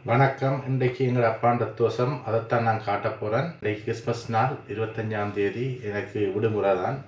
வணக்கம். இன்றைக்கு எங்கள் அப்பாண்ட தோஷம், அதைத்தான் நான் காட்ட போகிறேன். இன்றைக்கு கிறிஸ்மஸ் நாள் 25ஆம் தேதி. எனக்கு விடுமுறை தான்.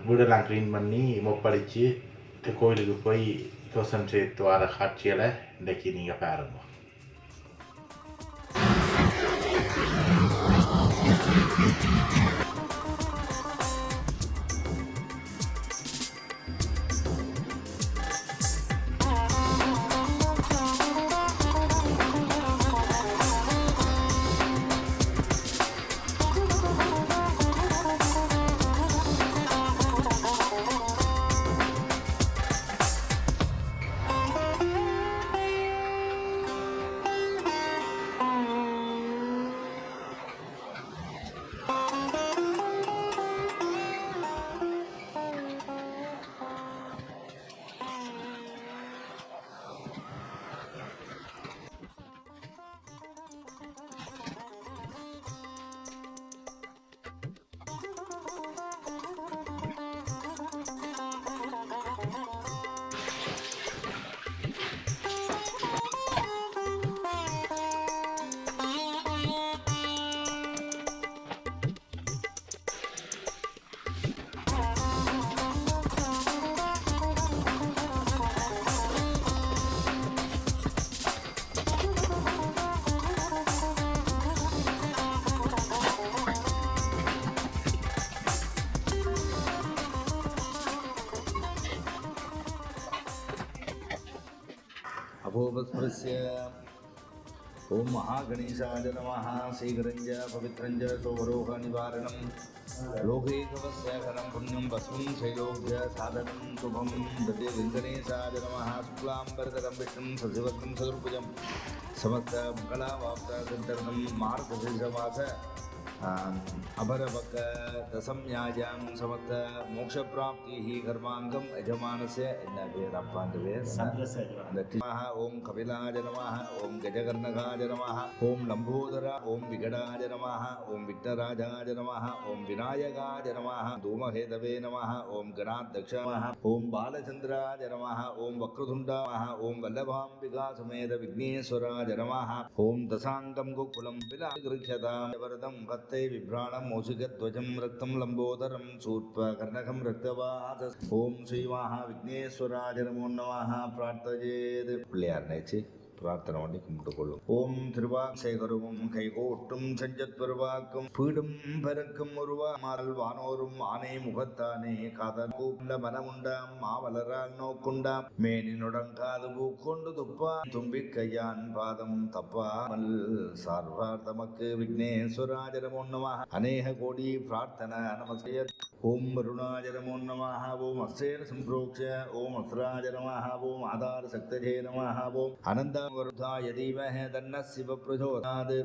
வீடெல்லாம் க்ளீன் பண்ணி மொப்படித்து கோயிலுக்கு போய் தோஷம் சேர்த்து வர காட்சிகளை இன்றைக்கு நீங்கள் பாருங்க. अभोपस्पृश्य ओं महागणेशाय नमः श्रीगरञ्ज पवित्रञ्ज सौरोहनिवारणं लोकैकवस्यहरं पुण्यं वस्वं शैलोभ्य साधनं शुभं ददे वेङ्कटेशाय नमः शुक्लाम्बरधरं विष्णुं सशिवक्नं चतुर्भुजं समस्तमङ्गलावाप्तसिद्धर्थं मार्गशीर्षमास अपरपक् दशम्याजां समर्थ मोक्षप्राप्तिः कर्माङ्गं यजमानस्य ओं कपिलाय नमः ओं गजकर्णकाय नमः ओं लम्बोदर ओं विकटाय नमः ओं विघ्नराजाय नमः ओं विनायकाय नमः धूमकेतवे नमः ओं गणाध्यक्षाय नमः ओं बालचन्द्राय नमः ओं वक्रतुण्डाय ओं वल्लभाम्बिका समेत विघ्नेश्वराय नमः ओं दशाङ्गं गोकुलं पिलागृह्यतां वरदं ते विभ्राणं मौसिकध्वजं रक्तं लम्बोदरं शूर्पकर्णकं रक्तवास ओं श्री महाविघ्नेश्वराय नमो नमः प्रार्थयेत् பிள்ளையார்னேச்சு பிரார்த்தனை பண்ணி கும்பிட்டுக்கொள்ளும். ஓம் திருவாசேகரமும் கைகோட்டும் செஞ்சற்பருவாக்கும் பீடும் பெருக்கும் உருவா மாறல் வானோரும் ஆனை முகத்தானே காதல் கூண்ட மனமுண்டாம் மாவலரால் நோக்குண்டாம் மேனினுடங்காது பூக்கொண்டு துப்பா தும்பி கையான் பாதம் தப்பாமல் சார்வார் தமக்கு விக்னேஸ்வராஜ நமோ நமः அநேக கோடி பிரார்த்தனை நமஸ்தே. ஓம் வருணாய நமோ நமः ஓம் அஸ்ரேன சம்பிரோக்ஷ ஓம் அஸ்ராஜ நமः ஓம் ஆதார சக்தஜே நமः ஓம் அனந்த वरुधाय धीमहि तन्नः शिवः प्रचोदयात्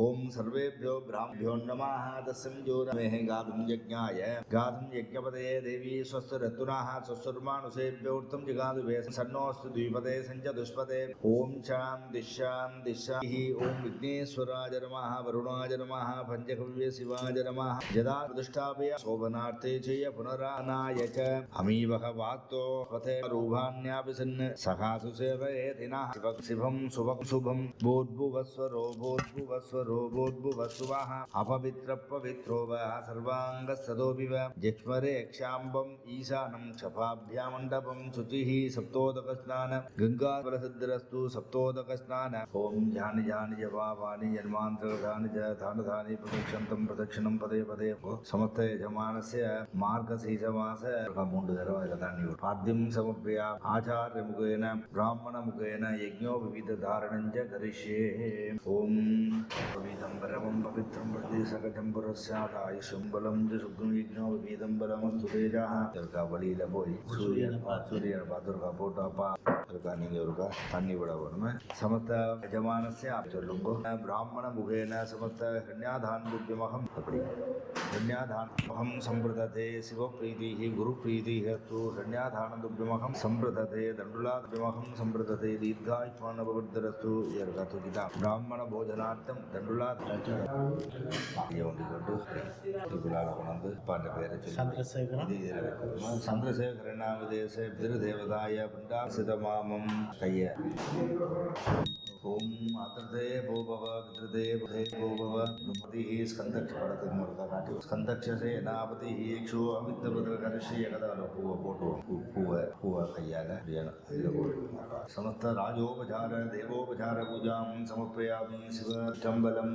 ओं सर्वेभ्यो ब्राह्मभ्यो नमः तस्मिन् ज्योतिर्महे गातुं यज्ञाय गातुं यज्ञपदये देवी स्वस्तिरत्तुनः स्वस्तिर्मानुषेभ्योऽर्थं जिगातुभे सन्नोऽस्तु द्विपदे सञ्चतुष्पदे ओं शां दिशाहि ओं विघ्नेश्वराय नमः वरुणाय नमः पञ्चकव्ये शिवाय नमः यदा प्रतिष्ठापय शोभनार्थे चेय पुनरानाय च अमीवः वाक्तो पथे रूपाण्यापिसन् सखासु सेवयेतिनः शिवं शुभं बोद्भुवस्वरो बोद्भुवस्वः अपवित्र पवित्रो वा सर्वाङ्गस्ततोऽपि वा जिह्वरे क्षाम्बम् ईशानं क्षपाभ्यामण्डपं शुचिः सप्तोदकस्नान गङ्गाप्रसिद्धिरस्तु सप्तोदकस्नान ओं जानि जपापानि जन्मान्तरधानि च धानि प्रदक्षिणं पदे पदे समस्त यजमानस्य मार्गशीर्षमास मूன்று தடவை இதில் தண்ணி பாத்தியம் சமர்ப்பிய ஆச்சாரியமுகேன பிராமணமுகேன யஜ்ஞோ விவிததாரணஞ்ச கரிஷ்யே. ஓம் विदंबरमं पवित्रं प्रदेशगतं पुरस्यादायुषं बलं च सुग्नं यज्ञो विदंबरमस्तु तेजः दुर्गा बलिயில போய் சூரியனை பார்த்துருக்கா போட்டாப்பா இருக்கா நீங்க இருக்கா தண்ணி விட வேணுமே. சமஸ்த யஜமானஸ்ய சொல்லுங்கோ பிராமண முகேன சமஸ்த கன்யாதானமகம் அப்படி கன்யாதானமகம் சம்பிரததே சிவப்ரீதிः गुरुप्रीतिः अस्तु कन्यादानमகம் சம்பிரததே தண்டுலாத்மகம் சம்பிரததே दीर्घायुष्मानभवद्रस्तु यर्गतु गीता ब्राह्मण भोजनार्थं दण्डुला चन्द्रशेखरनामदेशे देवताय पिण्डासितमामं कय्य ஓம் ஆத்ரதே போபவ வித்ரதே புதே போபவ பிரம்மதி ஸ்கந்தக்ஷ படத்துக்கு முருகா காட்டி ஸ்கந்தக்ஷசே நாபதி ஈக்ஷோ அமித்தபத்ர கரிஷி ஏகதான பூவை போட்டுவோம். பூவை கையால் இதில் போட்டுவோம். சமஸ்த ராஜோபசார தேவோபசார பூஜாம் சமர்ப்பயாமி சிவச்சம்பலம்.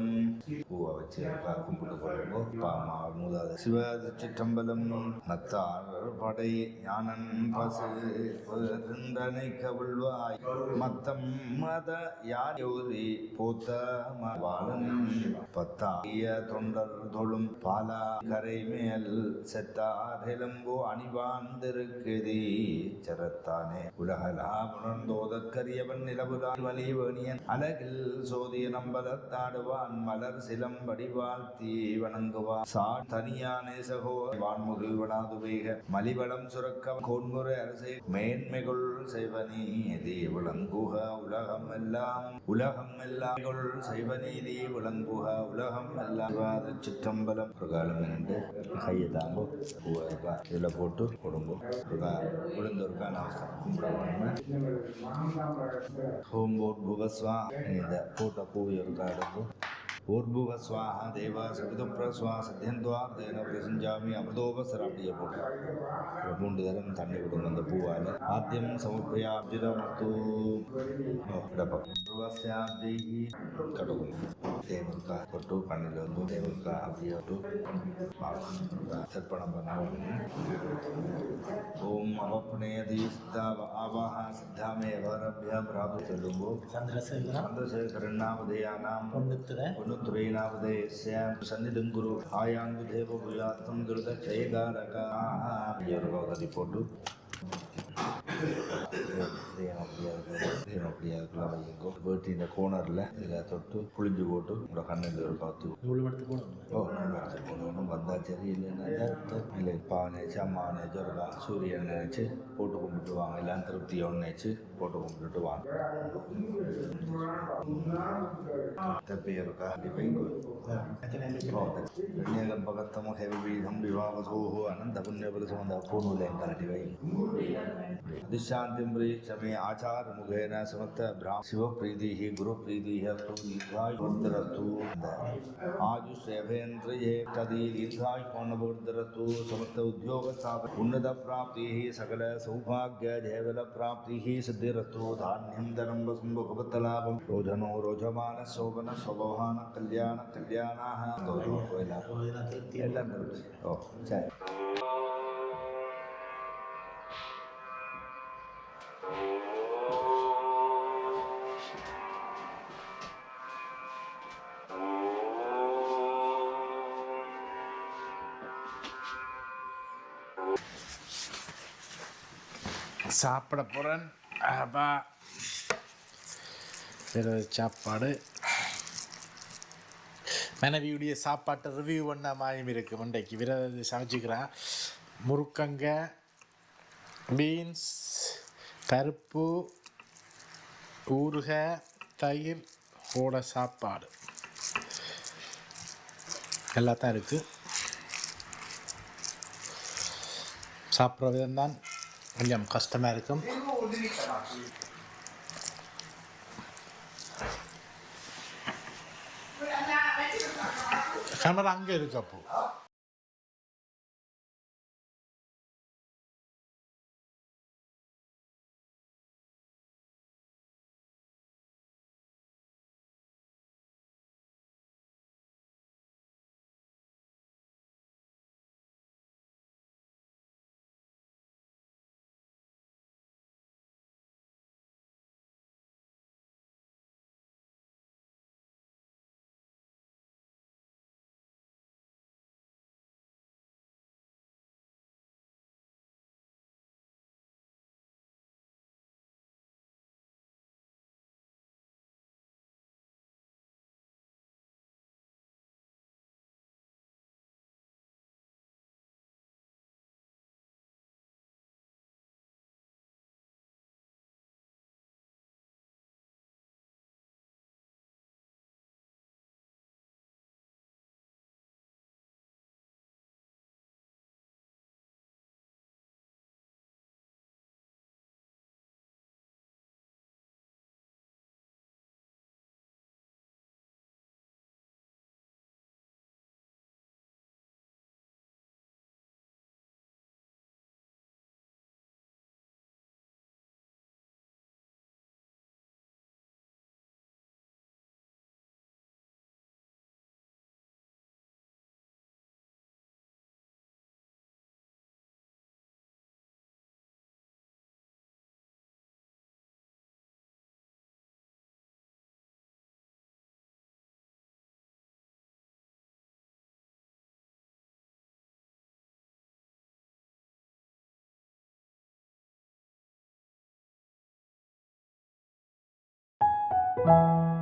பூவை வச்சு கும்பிட்டு கொள்ளும்போது பாமா மூதாத சிவ சிற்றம்பலம் நத்தார் படை ஞானன் பசு பெருந்தனை கவிழ்வாய் மத்தம் மத யாயோதி போத்த மவாளன் பத்தாய தொண்டர் தொழும் பாலா கரை மேல் செத்தார் எலும்போ அணிவாந்திருக்குதி சரத்தானே உலகலா புணர்ந்தோதற்கரியவன் நிலவுலால் வலிவேணியன் அழகில் சோதிய நம்பலத்தாடுவான் மலர் சிலம்படி வாழ்த்தி வணங்குவான் சா தனியானே சகோ வான்முகில் வனாதுவேக மலிவளம் சுரக்க கோன்முறை அரசை மேன்மைகள் செய்வனீதி விளங்குக உலகம் எல்லாம் செய்வநீதி விளங்குக உலகம் எல்லாம் சிற்றம்பலம் ஒரு காலம் என்று கையை தாங்கோ பூவை இருக்கா இதில் போட்டு கொடுங்கோ இருக்கா விழுந்தோருக்கா நமஸ்காரம் கும்பிடுவாங்க. ஹோம் போட் புவஸ்வா இந்த போட்ட பூவை இருக்கா எடுக்கும் ஊர்புவ ஸ்வாஹா தேவா சவிதுப்ரஸ்வா சத்தியந்த்வார்த்தேன பிரசஞ்சாமி அமிர்தோபசராட்டிய போட்டு மூன்று தரம் தண்ணி விடுங்க அந்த பூவால். ஆத்தியம் சமுப்பயாப்ஜிரமத்து பூர்வஸ்யாப்ஜி கடுகும் தேவருக்கா தொட்டு கண்ணில் வந்து தேவருக்கா அப்படியே தர்ப்பணம் பண்ண ஓம் அவப்னேதி சித்தாவ ஆவாஹ சித்தாமே அவரபியம் ராபு சொல்லும்போ சந்திரசேகரண்ணாவதேயானாம் துறையினாவதே ஸ்யாம் சன்னிதங்குரு ஆயாங்கு தேவ புயாத்தம் துருத ஜெயகாரகதி போட்டு வேட்டி இந்த கோனரில் இதில் தொட்டு புளிஞ்சு போட்டு உங்களோட கண்ணில் ஒரு காத்து போடணும். வந்தால் சரி இல்லைன்னா இல்லை பா நினைச்சு அம்மா நினைச்சு ஒரு சூரியன் நினைச்சு போட்டு கும்பிட்டு வாங்க. எல்லாம் திருப்தியோடு நினைச்சு போட்டு கும்பிட்டுட்டு வாங்க. பேருக்கா பகத்தமோ ஹெவீதம் விவாவசோஹோ அனந்த புண்ணியபலசமந்த பூநூலையும் காட்டி வை. அதிசாந்திம் பிரீச்சமே ஆச்சார முகேன சமத்த சிவப்ரீதி குருப்ரீதி தீர்காயுர்தரஸ்து. ஆயுஷேவேந்திரியே ததி தீர்காயுர்தரஸ்து. சமத்த உத்தியோக உன்னத பிராப்தி சகல சௌபாகிய தேவல பிராப்தி சித்திரஸ்து. தானியம் தனம் வசும் பகவத்தலாபம் ரோஜனோ ரோஜமான சோபன சோபவான கல்யாண கல்யாணாக எல்லாம் ஓ சரி. சாப்பிட போகிறேன். அப்பா சாப்பாடு மனைவியுடைய சாப்பாட்டை ரிவ்யூ பண்ண மாதிரி இருக்குது. மண்டைக்கு விரத சமைச்சிக்கிறேன். முருக்கங்க, பீன்ஸ், பருப்பு, ஊறுகாய், தயிர் போட சாப்பாடு எல்லாத்தான் இருக்குது. சாப்பிட்ற விதம்தான் கொஞ்சம் கஷ்டமாக இருக்கும். கேமரா அங்கே இருக்கு. அப்போ வணக்கம்.